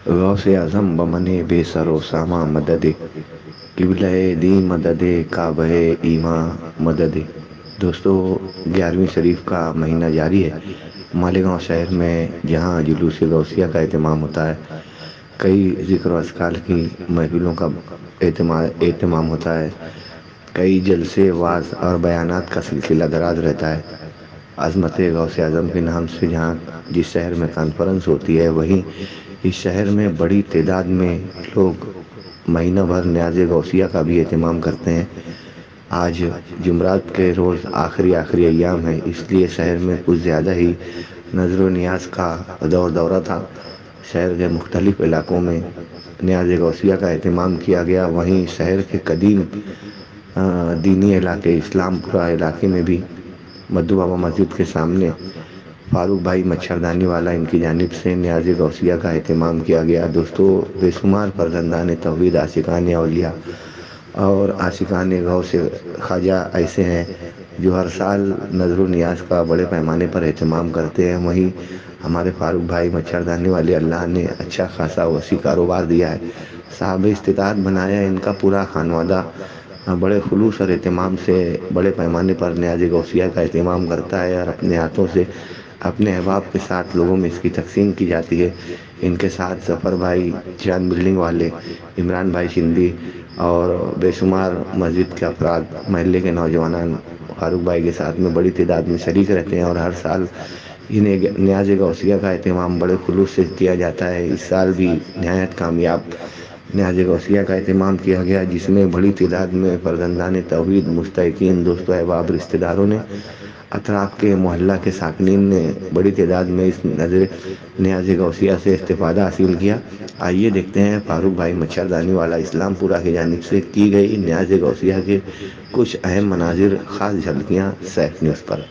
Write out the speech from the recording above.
गौसे आजम बमने बेसरो सामा मददे, किबले दी मददे काबे ईमा मददे। दोस्तों, 11वीं शरीफ का महीना जारी है। मालेगांव शहर में जहां जुलूस गौसिया का एहतमाम होता है, कई जिक्र अस्काल की महफिलों का एहतमाम होता है। कई जलसे वाज और बयानात का सिलसिला दराज रहता है। अजमत गौसे आजम के नाम से जहाँ जिस शहर में कॉन्फ्रेंस होती है, वहीं इस शहर में बड़ी तादाद में लोग महीना भर न्याज गौसिया का भी एहतमाम करते हैं। आज जुमरात के रोज़ आखिरी आखिरी अय्याम है, इसलिए शहर में कुछ ज़्यादा ही नजर नियाज का दौरा था। शहर के मुख्तलिफ इलाकों में न्याज गौसिया का एहतमाम किया गया। वहीं शहर के कदीम दीनी इलाके इस्लामपुरा इलाके में भी मद्दू बाबा मस्जिद के सामने फारूक भाई मच्छरदानी वाला इनकी जानिब से न्याज गौसिया का एहतमाम किया गया। दोस्तों, बेशुमार फर्जंदान तौहीद, आशिकान अलिया और आशिकान गौ से ख्वाजा ऐसे हैं जो हर साल नजर नियाज का बड़े पैमाने पर एहतमाम करते हैं। वहीं हमारे फारूक भाई मच्छरदानी वाले, अल्लाह ने अच्छा खासा वसी कारोबार दिया है, साहब इस्तिताअत बनाया है। इनका पूरा खानवादा बड़े खुलूस और एहतमाम से बड़े पैमाने पर न्याज गौसिया का एहतमाम करता है और अपने हाथों से अपने अहबाब के साथ लोगों में इसकी तकसीम की जाती है। इनके साथ ज़फ़र भाई चांद बिल्डिंग वाले, इमरान भाई सिंधी और बेशुमार मस्जिद के अफराद, महल्ले के नौजवान फारूक भाई के साथ में बड़ी तादाद में शरीक रहते हैं और हर साल इन्हें न्याज गौसिया का एहतमाम बड़े खुलूस से किया जाता है। इस साल भी नहायत कामयाब न्याज गौसिया का एहतमाम किया गया, जिसमें बड़ी तादाद में फर्जंदान तौहीद, मुस्तहिकीन, दोस्तों अहबाब, रिश्तेदारों ने, अतराफ़ के मोहल्ला के साकिनीन ने बड़ी तादाद में इस नजर न्याज गौसिया से इस्तिफ़ादा हासिल किया। आइए देखते हैं फारूक भाई मच्छरदानी वाला इस्लामपुरा की जानिब से की गई न्याज गौसिया के कुछ अहम मनाजिर, ख़ास झलकियाँ सैफ न्यूज़ पर।